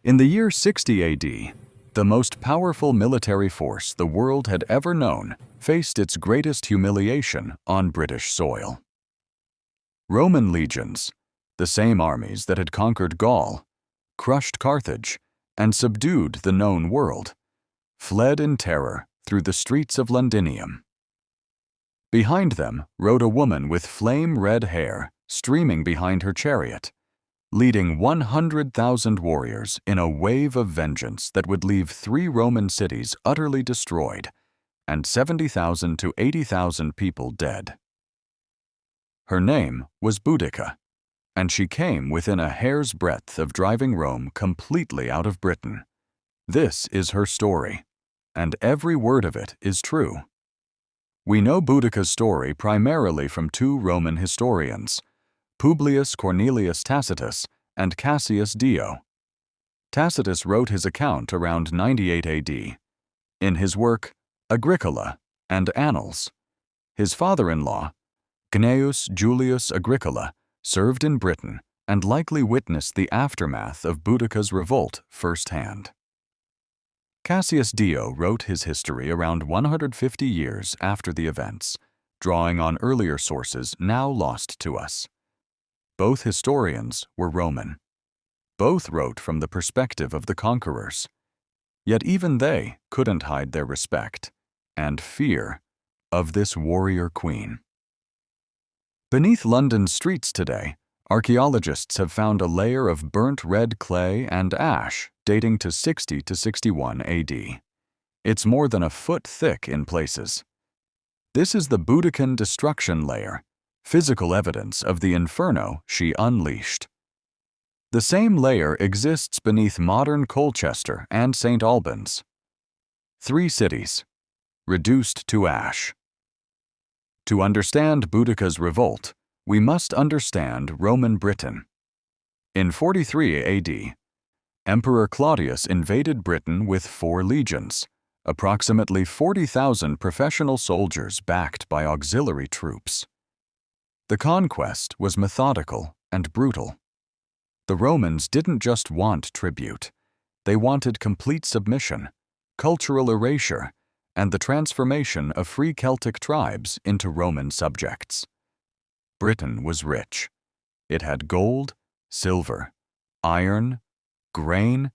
In the year 60 AD, the most powerful military force the world had ever known faced its greatest humiliation on British soil. Roman legions, the same armies that had conquered Gaul, crushed Carthage, and subdued the known world, fled in terror through the streets of Londinium. Behind them rode a woman with flame-red hair streaming behind her chariot, leading 100,000 warriors in a wave of vengeance that would leave 3 Roman cities utterly destroyed and 70,000 to 80,000 people dead. Her name was Boudica, and she came within a hair's breadth of driving Rome completely out of Britain. This is her story, and every word of it is true. We know Boudica's story primarily from 2 Roman historians, Publius Cornelius Tacitus and Cassius Dio. Tacitus wrote his account around 98 AD. In his work, Agricola and Annals, his father-in-law, Gnaeus Julius Agricola, served in Britain and likely witnessed the aftermath of Boudica's revolt firsthand. Cassius Dio wrote his history around 150 years after the events, drawing on earlier sources now lost to us. Both historians were Roman. Both wrote from the perspective of the conquerors. Yet even they couldn't hide their respect and fear of this warrior queen. Beneath London's streets today, archaeologists have found a layer of burnt red clay and ash dating to 60 to 61 AD. It's more than a foot thick in places. This is the Boudican destruction layer, physical evidence of the inferno she unleashed. The same layer exists beneath modern Colchester and St. Albans. 3 cities, reduced to ash. To understand Boudica's revolt, we must understand Roman Britain. In 43 AD, Emperor Claudius invaded Britain with 4 legions, approximately 40,000 professional soldiers backed by auxiliary troops. The conquest was methodical and brutal. The Romans didn't just want tribute. They wanted complete submission, cultural erasure, and the transformation of free Celtic tribes into Roman subjects. Britain was rich. It had gold, silver, iron, grain,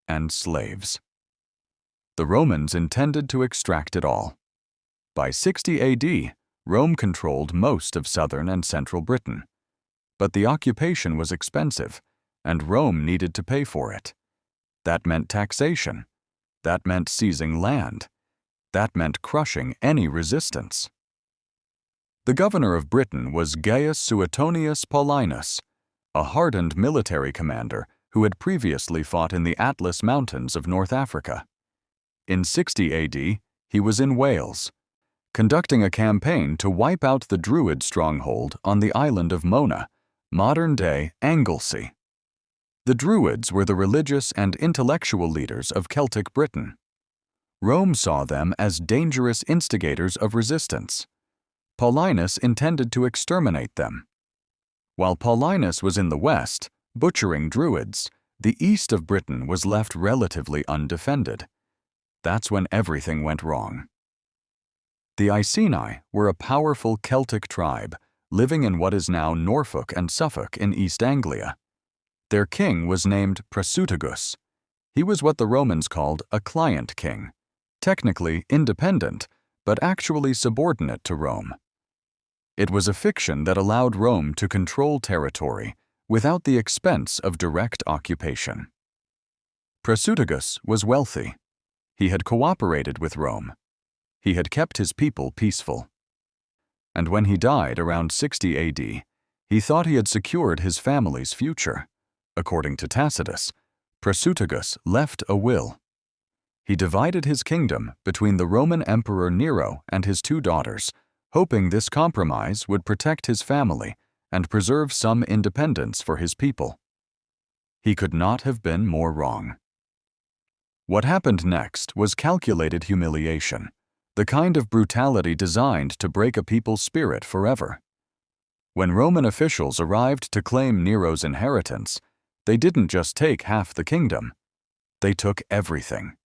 and slaves. The Romans intended to extract it all. By 60 AD, Rome controlled most of southern and central Britain. But the occupation was expensive, and Rome needed to pay for it. That meant taxation. That meant seizing land. That meant crushing any resistance. The governor of Britain was Gaius Suetonius Paulinus, a hardened military commander who had previously fought in the Atlas Mountains of North Africa. In 60 AD, he was in Wales, conducting a campaign to wipe out the Druid stronghold on the island of Mona, modern-day Anglesey. The Druids were the religious and intellectual leaders of Celtic Britain. Rome saw them as dangerous instigators of resistance. Paulinus intended to exterminate them. While Paulinus was in the west, butchering Druids, the east of Britain was left relatively undefended. That's when everything went wrong. The Iceni were a powerful Celtic tribe living in what is now Norfolk and Suffolk in East Anglia. Their king was named Prasutagus. He was what the Romans called a client king, technically independent, but actually subordinate to Rome. It was a fiction that allowed Rome to control territory without the expense of direct occupation. Prasutagus was wealthy. He had cooperated with Rome. He had kept his people peaceful. And when he died around 60 AD, he thought he had secured his family's future. According to Tacitus, Prasutagus left a will. He divided his kingdom between the Roman Emperor Nero and his 2 daughters, hoping this compromise would protect his family and preserve some independence for his people. He could not have been more wrong. What happened next was calculated humiliation, the kind of brutality designed to break a people's spirit forever. When Roman officials arrived to claim Nero's inheritance, they didn't just take half the kingdom, They took everything.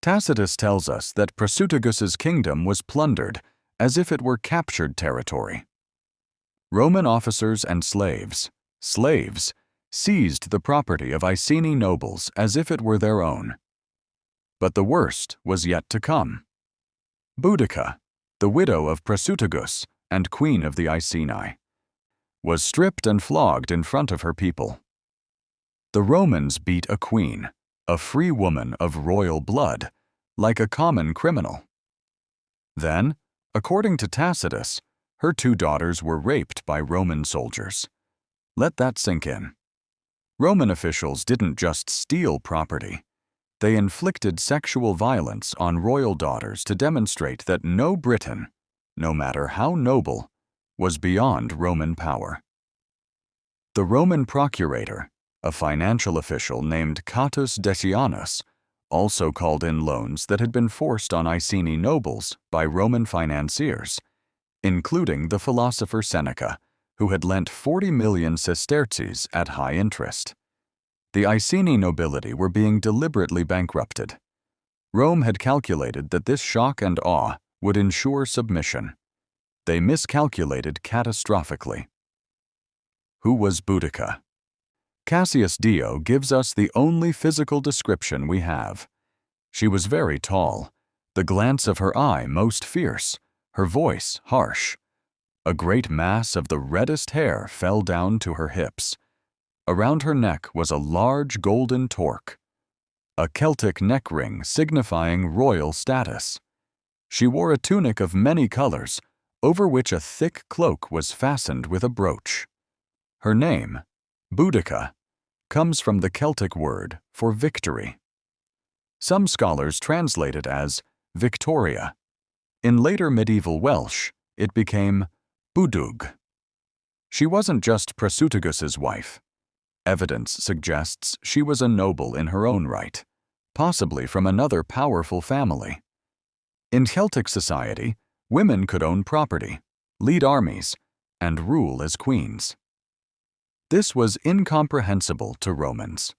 Tacitus tells us that Prasutagus's kingdom was plundered as if it were captured territory. Roman officers and slaves seized the property of Iceni nobles as if it were their own. But the worst was yet to come. Boudica, the widow of Prasutagus and queen of the Iceni, was stripped and flogged in front of her people. The Romans beat a queen, a free woman of royal blood, like a common criminal. Then, according to Tacitus, her 2 daughters were raped by Roman soldiers. Let that sink in. Roman officials didn't just steal property. They inflicted sexual violence on royal daughters to demonstrate that no Briton, no matter how noble, was beyond Roman power. The Roman procurator, a financial official named Catus Decianus, also called in loans that had been forced on Iceni nobles by Roman financiers, including the philosopher Seneca, who had lent 40 million sesterces at high interest. The Iceni nobility were being deliberately bankrupted. Rome had calculated that this shock and awe would ensure submission. They miscalculated catastrophically. Who was Boudica? Cassius Dio gives us the only physical description we have. She was very tall, the glance of her eye most fierce, her voice harsh. A great mass of the reddest hair fell down to her hips. Around her neck was a large golden torque, a Celtic neck ring signifying royal status. She wore a tunic of many colors, over which a thick cloak was fastened with a brooch. Her name, Boudica, comes from the Celtic word for victory. Some scholars translate it as Victoria. In later medieval Welsh, it became Budug. She wasn't just Prasutagus's wife. Evidence suggests she was a noble in her own right, possibly from another powerful family. In Celtic society, women could own property, lead armies, and rule as queens. This was incomprehensible to Romans.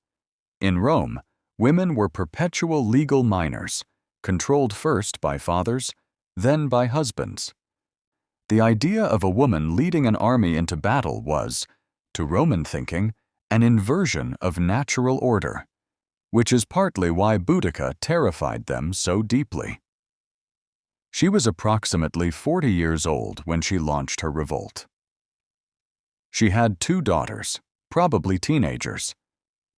In Rome, women were perpetual legal minors, controlled first by fathers, then by husbands. The idea of a woman leading an army into battle was, to Roman thinking, an inversion of natural order, which is partly why Boudica terrified them so deeply. She was approximately 40 years old when she launched her revolt. She had 2 daughters, probably teenagers.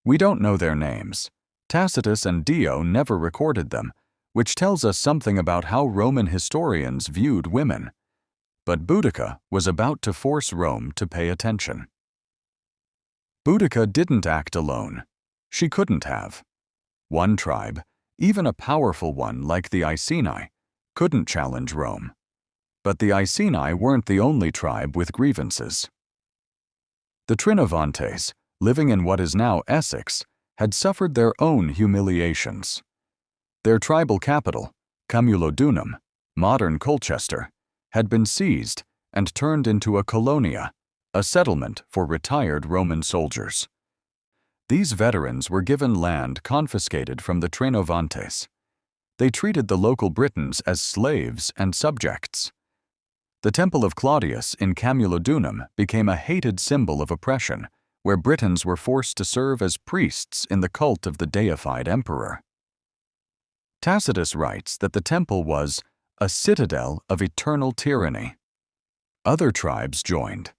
We don't know their names. Tacitus and Dio never recorded them, which tells us something about how Roman historians viewed women. But Boudica was about to force Rome to pay attention. Boudica didn't act alone. She couldn't have. One tribe, even a powerful one like the Iceni, couldn't challenge Rome. But the Iceni weren't the only tribe with grievances. The Trinovantes, living in what is now Essex, had suffered their own humiliations. Their tribal capital, Camulodunum, modern Colchester, had been seized and turned into a colonia, a settlement for retired Roman soldiers. These veterans were given land confiscated from the Trinovantes. They treated the local Britons as slaves and subjects. The Temple of Claudius in Camulodunum became a hated symbol of oppression, where Britons were forced to serve as priests in the cult of the deified emperor. Tacitus writes that the temple was a citadel of eternal tyranny. Other tribes joined,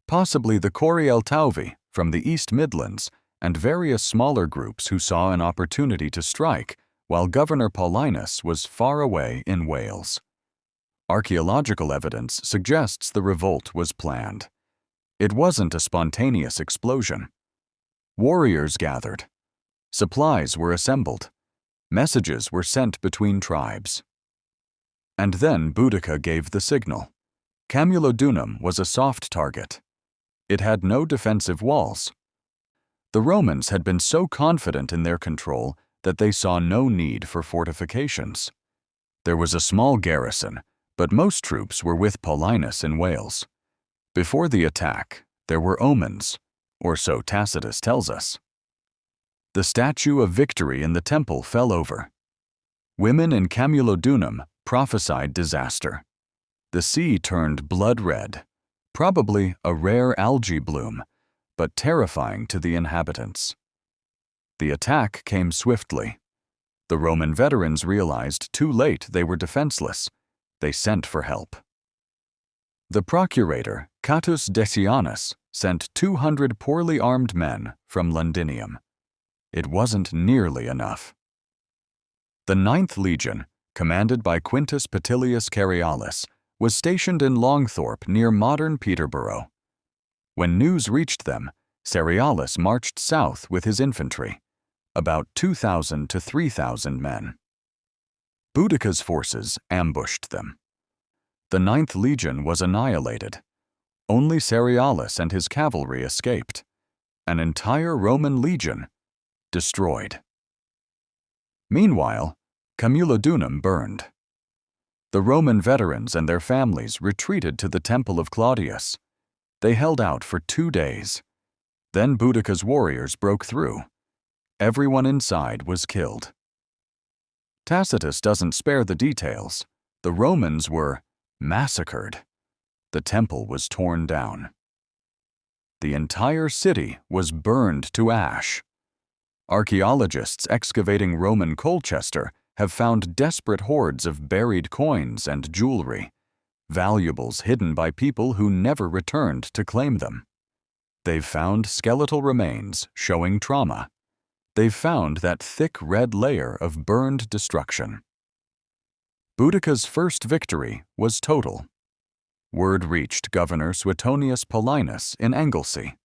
possibly the Corieltauvi from the East Midlands and various smaller groups who saw an opportunity to strike while Governor Paulinus was far away in Wales. Archaeological evidence suggests the revolt was planned. It wasn't a spontaneous explosion. Warriors gathered. Supplies were assembled. Messages were sent between tribes. And then Boudica gave the signal. Camulodunum was a soft target. It had no defensive walls. The Romans had been so confident in their control that they saw no need for fortifications. There was a small garrison, but most troops were with Paulinus in Wales. Before the attack, there were omens, or so Tacitus tells us. The statue of victory in the temple fell over. Women in Camulodunum prophesied disaster. The sea turned blood red, probably a rare algae bloom, but terrifying to the inhabitants. The attack came swiftly. The Roman veterans realized too late they were defenseless. They sent for help. The procurator, Catus Decianus, sent 200 poorly armed men from Londinium. It wasn't nearly enough. The 9th Legion, commanded by Quintus Petilius Carialis, was stationed in Longthorpe near modern Peterborough. When news reached them, Carialis marched south with his infantry, about 2,000 to 3,000 men. Boudica's forces ambushed them. The 9th Legion was annihilated. Only Carialis and his cavalry escaped. An entire Roman legion destroyed. Meanwhile, Camulodunum burned. The Roman veterans and their families retreated to the temple of Claudius. They held out for 2 days. Then Boudica's warriors broke through. Everyone inside was killed. Tacitus doesn't spare the details. The Romans were massacred. The temple was torn down. The entire city was burned to ash. Archaeologists excavating Roman Colchester have found desperate hoards of buried coins and jewelry, valuables hidden by people who never returned to claim them. They've found skeletal remains showing trauma. They've found that thick red layer of burned destruction. Boudica's first victory was total. Word reached Governor Suetonius Paulinus in Anglesey.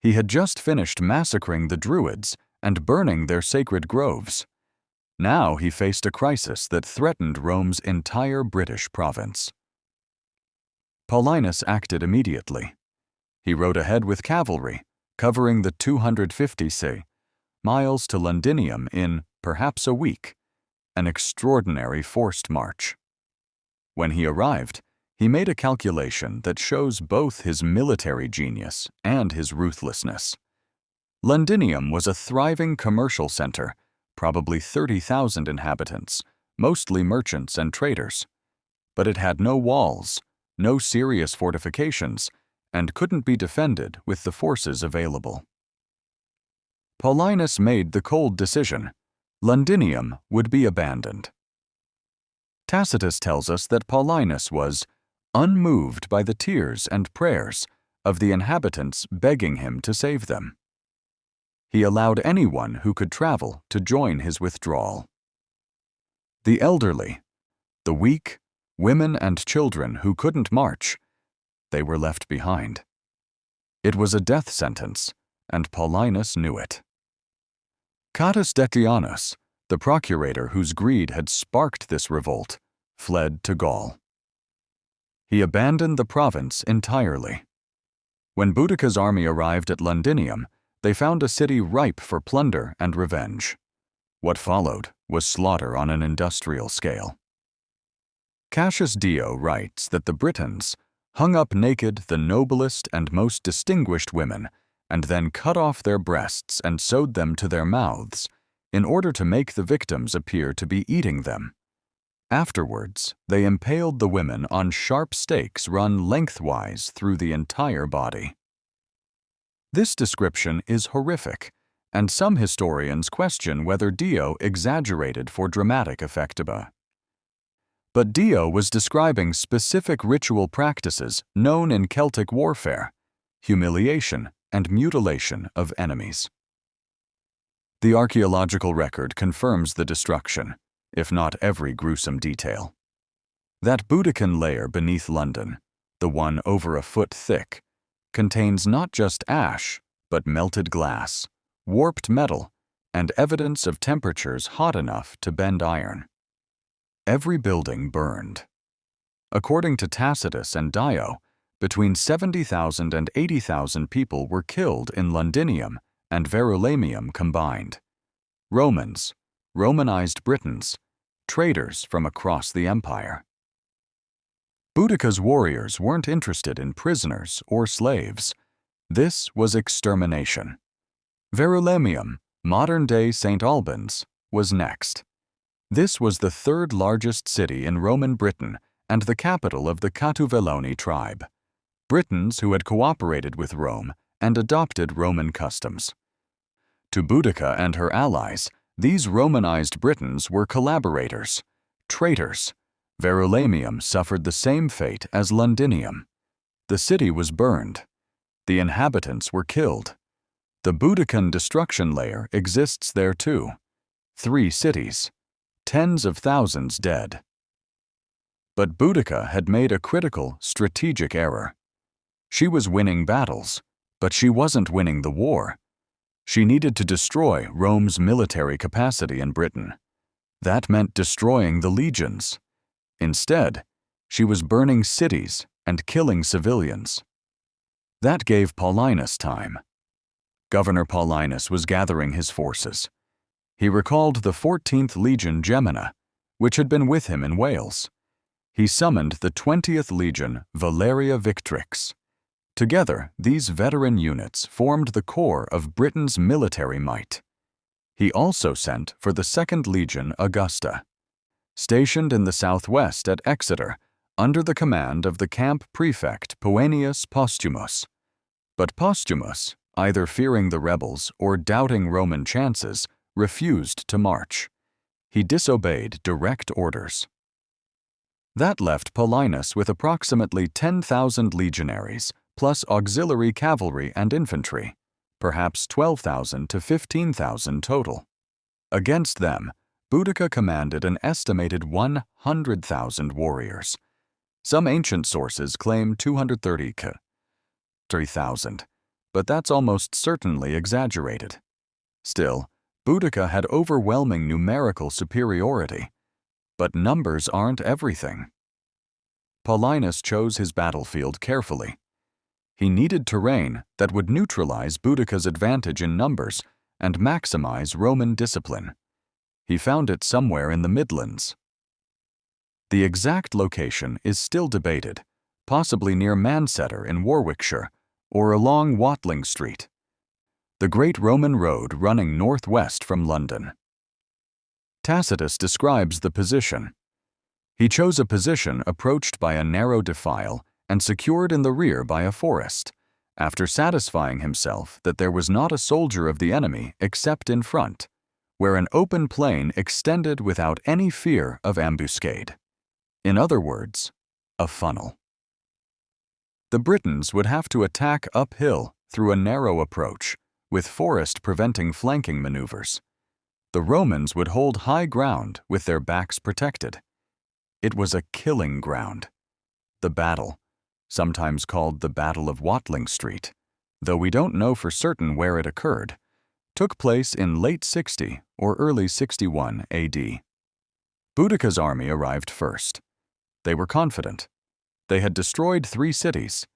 He had just finished massacring the Druids and burning their sacred groves. Now he faced a crisis that threatened Rome's entire British province. Paulinus acted immediately. He rode ahead with cavalry, covering the 250 miles to Londinium in perhaps a week, an extraordinary forced march. When he arrived, he made a calculation that shows both his military genius and his ruthlessness. Londinium was a thriving commercial center, probably 30,000 inhabitants, mostly merchants and traders. But it had no walls, no serious fortifications, and couldn't be defended with the forces available. Paulinus made the cold decision: Londinium would be abandoned. Tacitus tells us that Paulinus was unmoved by the tears and prayers of the inhabitants begging him to save them. He allowed anyone who could travel to join his withdrawal. The elderly, the weak, women and children who couldn't march, they were left behind. It was a death sentence, and Paulinus knew it. Catus Decianus, the procurator whose greed had sparked this revolt, fled to Gaul. He abandoned the province entirely. When Boudica's army arrived at Londinium, they found a city ripe for plunder and revenge. What followed was slaughter on an industrial scale. Cassius Dio writes that the Britons hung up naked the noblest and most distinguished women and then cut off their breasts and sewed them to their mouths in order to make the victims appear to be eating them. Afterwards, they impaled the women on sharp stakes run lengthwise through the entire body. This description is horrific, and some historians question whether Dio exaggerated for dramatic effect. But Dio was describing specific ritual practices known in Celtic warfare: humiliation and mutilation of enemies. The archaeological record confirms the destruction, if not every gruesome detail. That Boudican layer beneath London, the one over a foot thick, contains not just ash, but melted glass, warped metal, and evidence of temperatures hot enough to bend iron. Every building burned. According to Tacitus and Dio, between 70,000 and 80,000 people were killed in Londinium and Verulamium combined. Romans, Romanized Britons, traders from across the empire. Boudica's warriors weren't interested in prisoners or slaves. This was extermination. Verulamium, Modern-day St. Albans was next. This was the third largest city in Roman Britain and the capital of the Catuvellauni tribe, Britons who had cooperated with Rome and adopted Roman customs. To Boudica and her allies, these Romanized Britons were collaborators, traitors. Verulamium suffered the same fate as Londinium. The city was burned. The inhabitants were killed. The Boudican destruction layer exists there too. 3 cities, tens of thousands dead. But Boudica had made a critical, strategic error. She was winning battles, but she wasn't winning the war. She needed to destroy Rome's military capacity in Britain. That meant destroying the legions. Instead, she was burning cities and killing civilians. That gave Paulinus time. Governor Paulinus was gathering his forces. He recalled the 14th Legion Gemina, which had been with him in Wales. He summoned the 20th Legion Valeria Victrix. Together, these veteran units formed the core of Britain's military might. He also sent for the 2nd Legion Augusta, stationed in the southwest at Exeter, under the command of the camp prefect Poenius Postumus. But Postumus, either fearing the rebels or doubting Roman chances, refused to march. He disobeyed direct orders. That left Paulinus with approximately 10,000 legionaries, plus auxiliary cavalry and infantry, perhaps 12,000 to 15,000 total. Against them, Boudica commanded an estimated 100,000 warriors. Some ancient sources claim 230,000, but that's almost certainly exaggerated. Still, Boudica had overwhelming numerical superiority, but numbers aren't everything. Paulinus chose his battlefield carefully. He needed terrain that would neutralize Boudica's advantage in numbers and maximize Roman discipline. He found it somewhere in the Midlands. The exact location is still debated, possibly near Manchester in Warwickshire or along Watling Street, the great Roman road running northwest from London. Tacitus describes the position. He chose a position approached by a narrow defile and secured in the rear by a forest, after satisfying himself that there was not a soldier of the enemy except in front, where an open plain extended without any fear of ambuscade. In other words, a funnel. The Britons would have to attack uphill through a narrow approach, with forest preventing flanking maneuvers. The Romans would hold high ground with their backs protected. It was a killing ground. The battle, sometimes called the Battle of Watling Street, though we don't know for certain where it occurred, took place in late 60 or early 61 AD. Boudica's army arrived first. They were confident. They had destroyed 3 cities.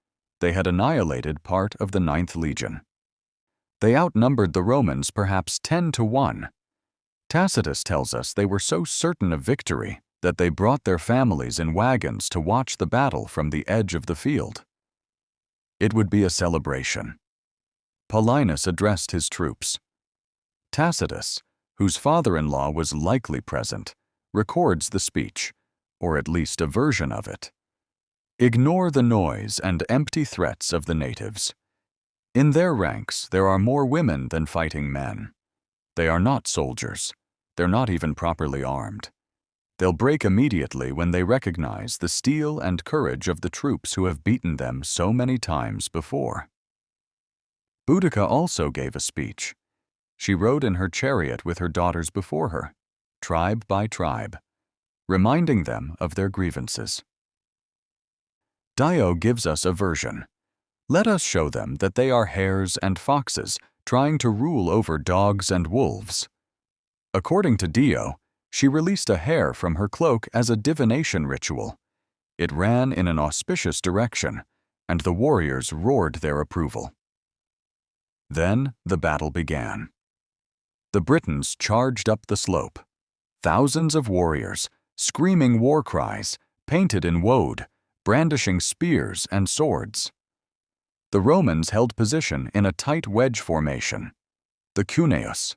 They had annihilated part of the 9th Legion. They outnumbered the Romans perhaps 10 to 1. Tacitus tells us they were so certain of victory that they brought their families in wagons to watch the battle from the edge of the field. It would be a celebration. Paulinus addressed his troops. Tacitus, whose father-in-law was likely present, records the speech, or at least a version of it. Ignore the noise and empty threats of the natives. In their ranks, there are more women than fighting men. They are not soldiers. They're not even properly armed. They'll break immediately when they recognize the steel and courage of the troops who have beaten them so many times before. Boudica also gave a speech. She rode in her chariot with her daughters before her, tribe by tribe, reminding them of their grievances. Dio gives us a version. Let us show them that they are hares and foxes trying to rule over dogs and wolves. According to Dio, she released a hare from her cloak as a divination ritual. It ran in an auspicious direction, and the warriors roared their approval. Then the battle began. The Britons charged up the slope. Thousands of warriors, screaming war cries, painted in woad, brandishing spears and swords. The Romans held position in a tight wedge formation, the cuneus,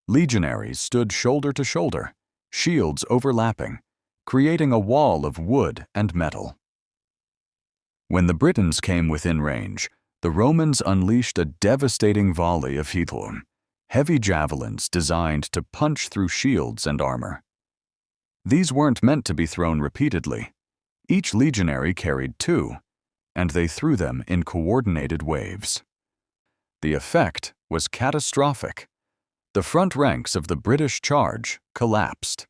Legionaries stood shoulder to shoulder, shields overlapping, creating a wall of wood and metal. When the Britons came within range, the Romans unleashed a devastating volley of hithlum, heavy javelins designed to punch through shields and armor. These weren't meant to be thrown repeatedly. Each legionary carried 2, and they threw them in coordinated waves. The effect was catastrophic. The front ranks of the British charge collapsed.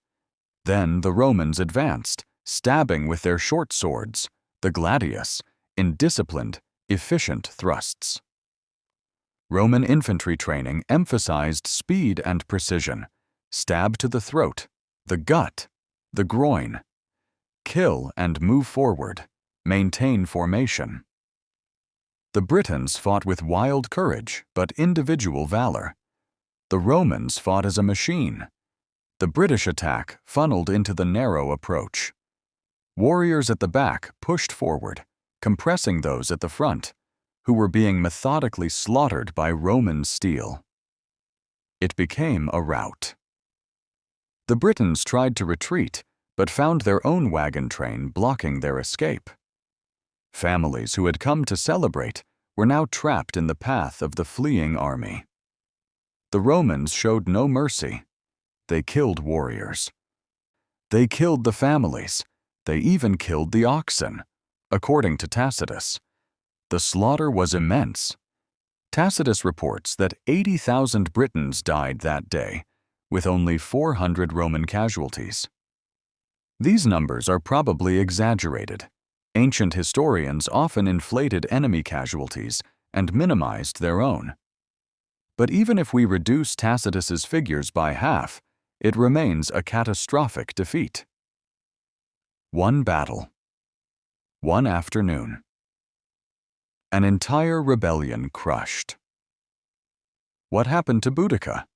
Then the Romans advanced, stabbing with their short swords, the gladius, in disciplined, efficient thrusts. Roman infantry training emphasized speed and precision. Stab to the throat, the gut, the groin. Kill and move forward. Maintain formation. The Britons fought with wild courage but individual valor. The Romans fought as a machine. The British attack funneled into the narrow approach. Warriors at the back pushed forward, compressing those at the front, who were being methodically slaughtered by Roman steel. It became a rout. The Britons tried to retreat, but found their own wagon train blocking their escape. Families who had come to celebrate were now trapped in the path of the fleeing army. The Romans showed no mercy. They killed warriors. They killed the families. They even killed the oxen, according to Tacitus. The slaughter was immense. Tacitus reports that 80,000 Britons died that day, with only 400 Roman casualties. These numbers are probably exaggerated. Ancient historians often inflated enemy casualties and minimized their own. But even if we reduce Tacitus's figures by half, it remains a catastrophic defeat. One battle. One afternoon. An entire rebellion crushed. What happened to Boudica?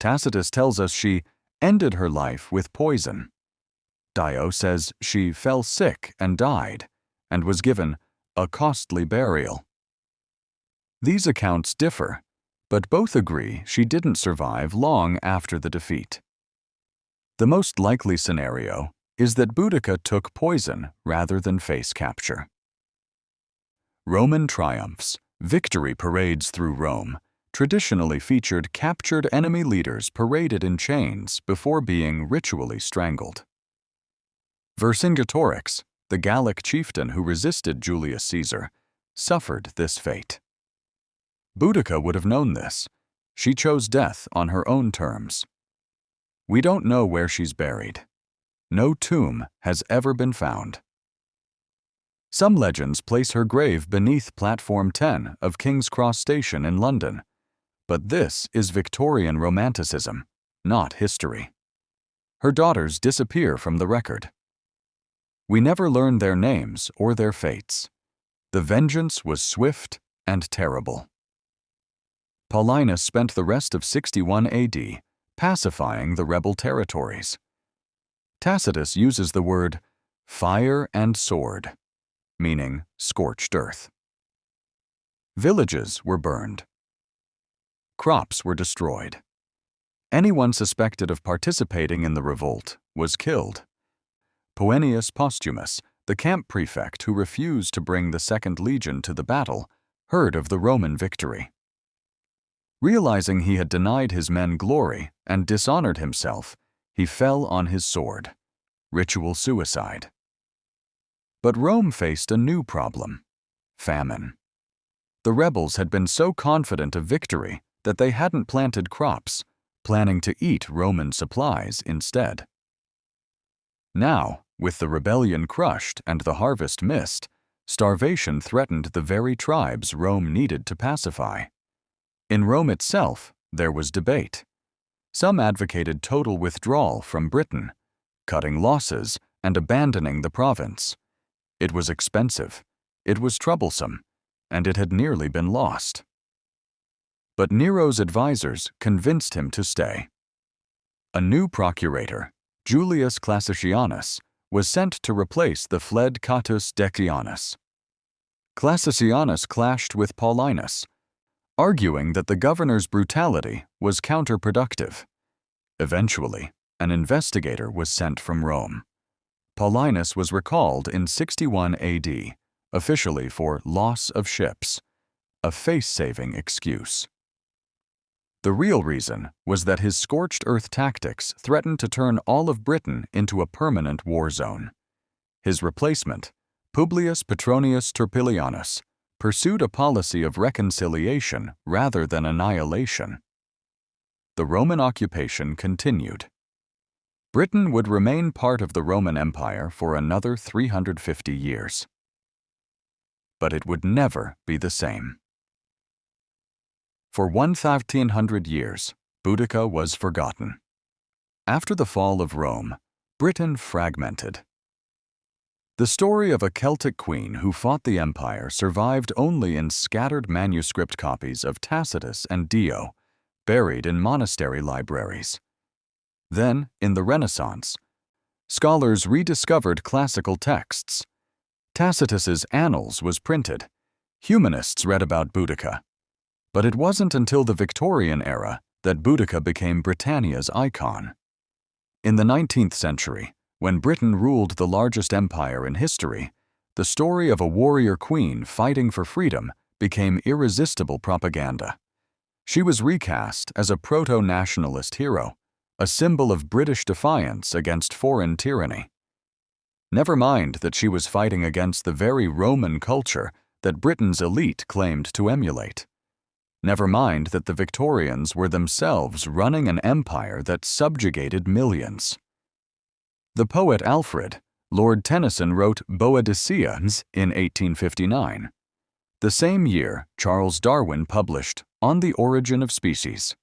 Tacitus tells us she ended her life with poison. Dio says she fell sick and died, and was given a costly burial. These accounts differ, but both agree she didn't survive long after the defeat. The most likely scenario is that Boudica took poison rather than face capture. Roman triumphs, victory parades through Rome, traditionally featured captured enemy leaders paraded in chains before being ritually strangled. Vercingetorix, the Gallic chieftain who resisted Julius Caesar, suffered this fate. Boudica would have known this. She chose death on her own terms. We don't know where she's buried. No tomb has ever been found. Some legends place her grave beneath Platform 10 of King's Cross Station in London, but this is Victorian Romanticism, not history. Her daughters disappear from the record. We never learn their names or their fates. The vengeance was swift and terrible. Paulinus spent the rest of 61 AD pacifying the rebel territories. Tacitus uses the word fire and sword, meaning scorched earth. Villages were burned. Crops were destroyed. Anyone suspected of participating in the revolt was killed. Poenius Posthumus, the camp prefect who refused to bring the Second Legion to the battle, heard of the Roman victory. Realizing he had denied his men glory and dishonored himself, he fell on his sword. Ritual suicide. But Rome faced a new problem: famine. The rebels had been so confident of victory that they hadn't planted crops, planning to eat Roman supplies instead. Now, with the rebellion crushed and the harvest missed, starvation threatened the very tribes Rome needed to pacify. In Rome itself, there was debate. Some advocated total withdrawal from Britain, cutting losses and abandoning the province. It was expensive, it was troublesome, and it had nearly been lost. But Nero's advisors convinced him to stay. A new procurator, Julius Classicianus, was sent to replace the fled Catus Decianus. Classicianus clashed with Paulinus. arguing that the governor's brutality was counterproductive. Eventually, an investigator was sent from Rome. Paulinus was recalled in 61 AD, officially for loss of ships, a face-saving excuse. The real reason was that his scorched earth tactics threatened to turn all of Britain into a permanent war zone. His replacement, Publius Petronius Turpilianus, pursued a policy of reconciliation rather than annihilation. The Roman occupation continued. Britain would remain part of the Roman Empire for another 350 years. But it would never be the same. For 1,300 years, Boudica was forgotten. After the fall of Rome, Britain fragmented. The story of a Celtic queen who fought the empire survived only in scattered manuscript copies of Tacitus and Dio, buried in monastery libraries. Then, in the Renaissance, scholars rediscovered classical texts. Tacitus's Annals was printed. Humanists read about Boudica. But it wasn't until the Victorian era that Boudica became Britannia's icon. In the 19th century, when Britain ruled the largest empire in history, the story of a warrior queen fighting for freedom became irresistible propaganda. She was recast as a proto-nationalist hero, a symbol of British defiance against foreign tyranny. Never mind that she was fighting against the very Roman culture that Britain's elite claimed to emulate. Never mind that the Victorians were themselves running an empire that subjugated millions. The poet Alfred, Lord Tennyson wrote Boadicea in 1859. The same year, Charles Darwin published On the Origin of Species.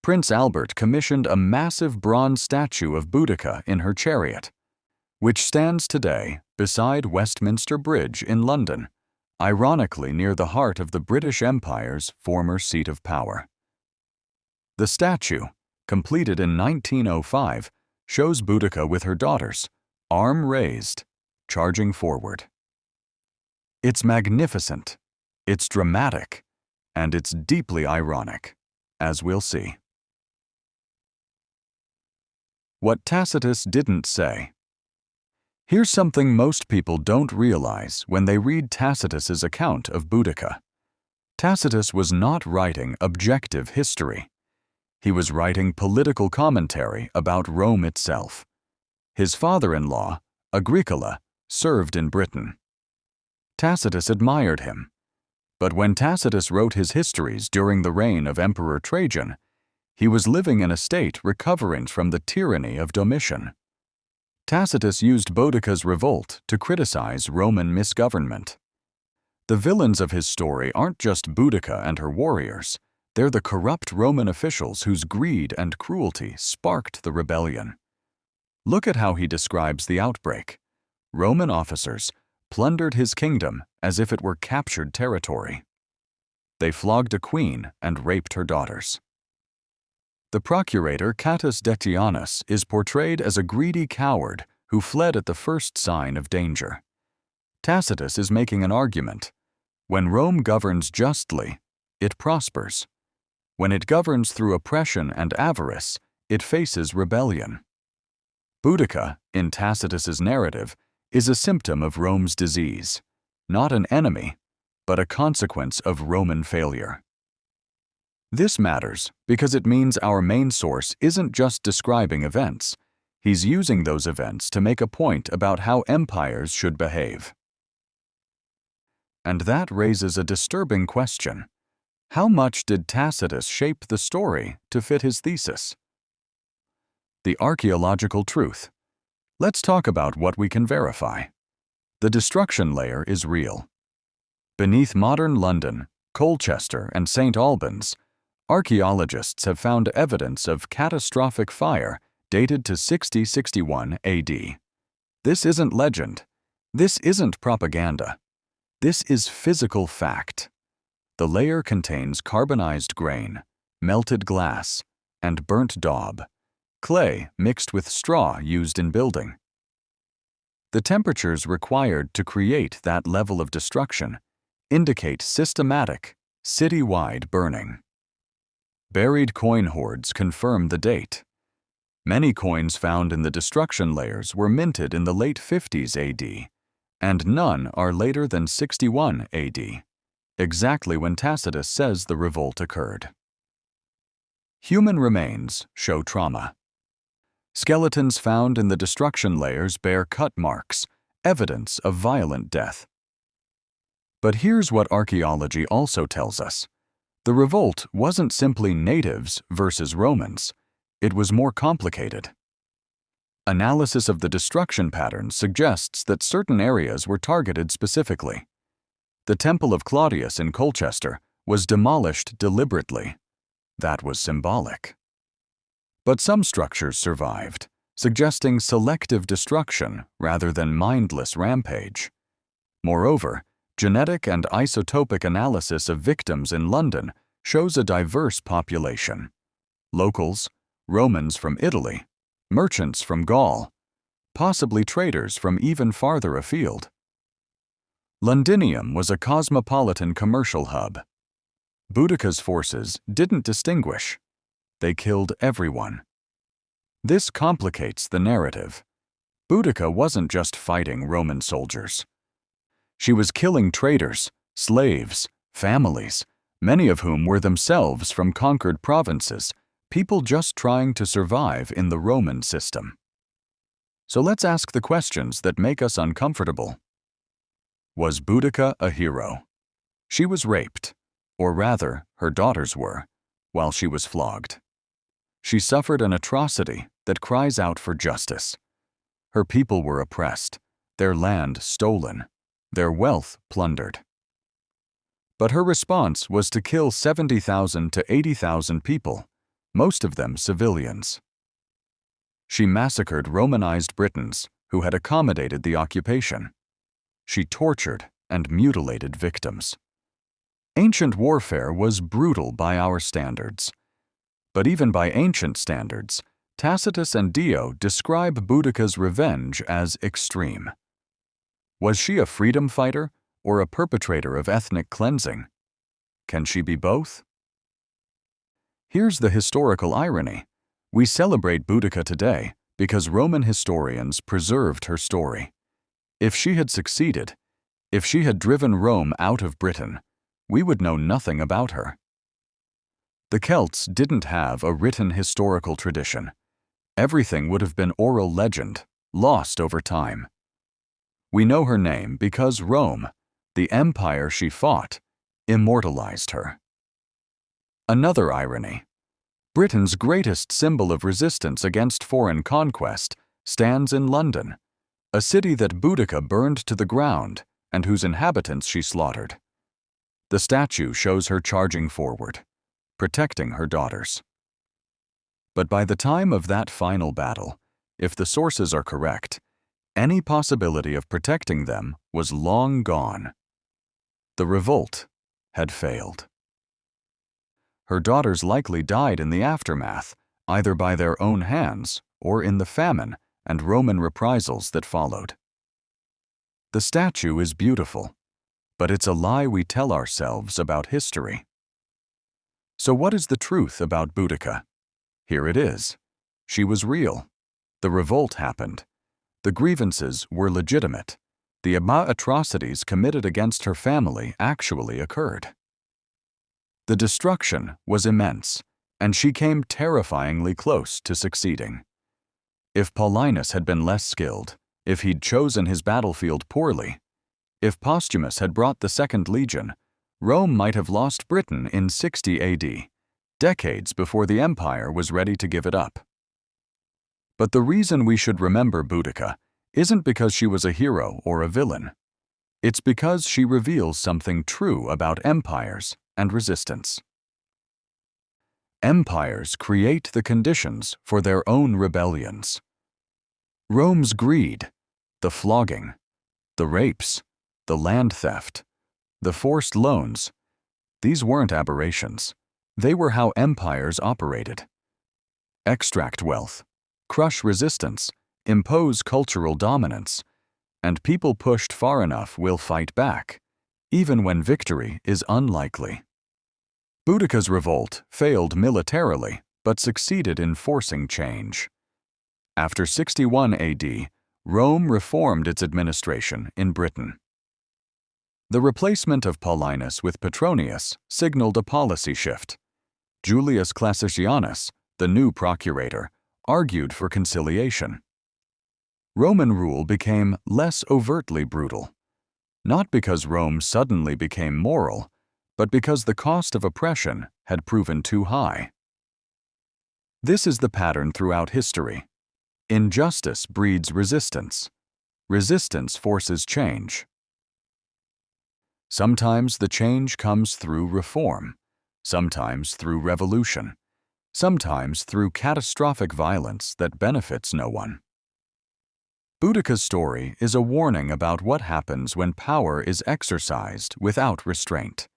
Prince Albert commissioned a massive bronze statue of Boudica in her chariot, which stands today beside Westminster Bridge in London, ironically near the heart of the British Empire's former seat of power. The statue, completed in 1905, shows Boudica with her daughters, arm raised, charging forward. It's magnificent, it's dramatic, and it's deeply ironic, as we'll see. What Tacitus didn't say. Here's something most people don't realize when they read Tacitus's account of Boudica. Tacitus was not writing objective history. He was writing political commentary about Rome itself. His father-in-law, Agricola, served in Britain. Tacitus admired him. But when Tacitus wrote his histories during the reign of Emperor Trajan, he was living in a state recovering from the tyranny of Domitian. Tacitus used Boudica's revolt to criticize Roman misgovernment. The villains of his story aren't just Boudica and her warriors, they're the corrupt Roman officials whose greed and cruelty sparked the rebellion. Look at how he describes the outbreak. Roman officers plundered his kingdom as if it were captured territory. They flogged a queen and raped her daughters. The procurator Catus Decianus is portrayed as a greedy coward who fled at the first sign of danger. Tacitus is making an argument. When Rome governs justly, it prospers. When it governs through oppression and avarice, it faces rebellion. Boudica, in Tacitus's narrative, is a symptom of Rome's disease, not an enemy, but a consequence of Roman failure. This matters because it means our main source isn't just describing events. He's using those events to make a point about how empires should behave. And that raises a disturbing question. How much did Tacitus shape the story to fit his thesis? The archaeological truth. Let's talk about what we can verify. The destruction layer is real. Beneath modern London, Colchester, and St. Albans, archaeologists have found evidence of catastrophic fire dated to 60-61 AD. This isn't legend. This isn't propaganda. This is physical fact. The layer contains carbonized grain, melted glass, and burnt daub, clay mixed with straw used in building. The temperatures required to create that level of destruction indicate systematic, Citywide burning. Buried coin hoards confirm the date. Many coins found in the destruction layers were minted in the late 50s AD, and none are later than 61 AD, exactly when Tacitus says the revolt occurred. Human remains show trauma. Skeletons found in the destruction layers bear cut marks, evidence of violent death. But here's what archaeology also tells us. The revolt wasn't simply natives versus Romans. It was more complicated. Analysis of the destruction patterns suggests that certain areas were targeted specifically. The Temple of Claudius in Colchester was demolished deliberately. That was symbolic. But some structures survived, suggesting selective destruction rather than mindless rampage. Moreover, genetic and isotopic analysis of victims in London shows a diverse population. Locals, Romans from Italy, merchants from Gaul, possibly traders from even farther afield. Londinium was a cosmopolitan commercial hub. Boudica's forces didn't distinguish. They killed everyone. This complicates the narrative. Boudica wasn't just fighting Roman soldiers. She was killing traders, slaves, families, many of whom were themselves from conquered provinces, people just trying to survive in the Roman system. So let's ask the questions that make us uncomfortable. Was Boudica a hero? She was raped, or rather, her daughters were, while she was flogged. She suffered an atrocity that cries out for justice. Her people were oppressed, their land stolen, their wealth plundered. But her response was to kill 70,000 to 80,000 people, most of them civilians. She massacred Romanized Britons who had accommodated the occupation. She tortured and mutilated victims. Ancient warfare was brutal by our standards. But even by ancient standards, Tacitus and Dio describe Boudica's revenge as extreme. Was she a freedom fighter or a perpetrator of ethnic cleansing? Can she be both? Here's the historical irony. We celebrate Boudica today because Roman historians preserved her story. If she had succeeded, if she had driven Rome out of Britain, we would know nothing about her. The Celts didn't have a written historical tradition. Everything would have been oral legend, lost over time. We know her name because Rome, the empire she fought, immortalized her. Another irony. Britain's greatest symbol of resistance against foreign conquest stands in London, a city that Boudica burned to the ground and whose inhabitants she slaughtered. The statue shows her charging forward, protecting her daughters. But by the time of that final battle, if the sources are correct, any possibility of protecting them was long gone. The revolt had failed. Her daughters likely died in the aftermath, either by their own hands or in the famine and Roman reprisals that followed. The statue is beautiful, but it's a lie we tell ourselves about history. So what is the truth about Boudica? Here it is. She was real. The revolt happened. The grievances were legitimate. The atrocities committed against her family actually occurred. The destruction was immense, and she came terrifyingly close to succeeding. If Paulinus had been less skilled, if he'd chosen his battlefield poorly, if Postumus had brought the Second Legion, Rome might have lost Britain in 60 AD, decades before the empire was ready to give it up. But the reason we should remember Boudica isn't because she was a hero or a villain. It's because she reveals something true about empires and resistance. Empires create the conditions for their own rebellions. Rome's greed, the flogging, the rapes, the land theft, the forced loans, these weren't aberrations. They were how empires operated. Extract wealth, crush resistance, impose cultural dominance, and people pushed far enough will fight back, even when victory is unlikely. Boudica's revolt failed militarily, but succeeded in forcing change. After 61 AD, Rome reformed its administration in Britain. The replacement of Paulinus with Petronius signaled a policy shift. Julius Classicianus, the new procurator, argued for conciliation. Roman rule became less overtly brutal, not because Rome suddenly became moral, but because the cost of oppression had proven too high. This is the pattern throughout history. Injustice breeds resistance. Resistance forces change. Sometimes the change comes through reform, sometimes through revolution, sometimes through catastrophic violence that benefits no one. Boudica's story is a warning about what happens when power is exercised without restraint,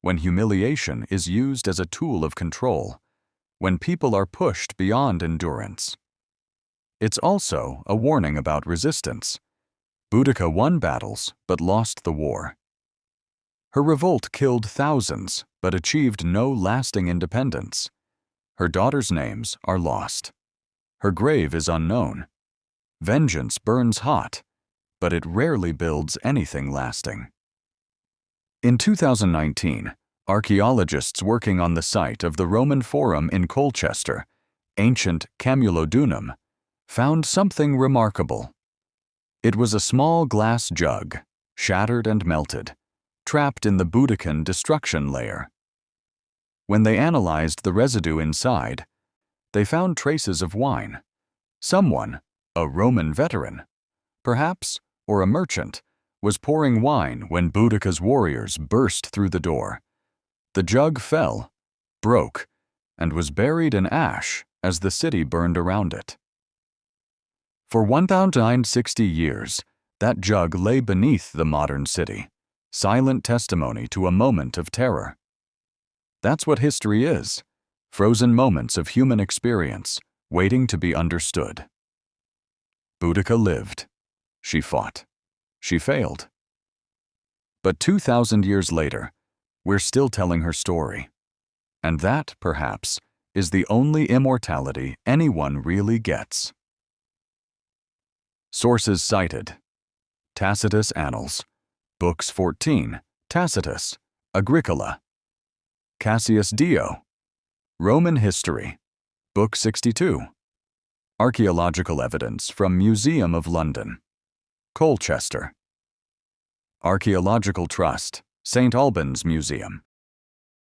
when humiliation is used as a tool of control, when people are pushed beyond endurance. It's also a warning about resistance. Boudica won battles but lost the war. Her revolt killed thousands but achieved no lasting independence. Her daughters' names are lost. Her grave is unknown. Vengeance burns hot, but it rarely builds anything lasting. In 2019, archaeologists working on the site of the Roman Forum in Colchester, ancient Camulodunum, found something remarkable. It was a small glass jug, shattered and melted, trapped in the Boudican destruction layer. When they analyzed the residue inside, they found traces of wine. Someone, a Roman veteran, perhaps, or a merchant, was pouring wine when Boudica's warriors burst through the door. The jug fell, broke, and was buried in ash as the city burned around it. For 1,960 years, that jug lay beneath the modern city, silent testimony to a moment of terror. That's what history is, frozen moments of human experience, waiting to be understood. Boudica lived. She fought. She failed. But 2,000 years later, we're still telling her story. And that, perhaps, is the only immortality anyone really gets. Sources cited: Tacitus Annals, Books 14, Tacitus, Agricola. Cassius Dio, Roman History, Book 62. Archaeological evidence from Museum of London, Colchester. Archaeological Trust, St. Albans Museum,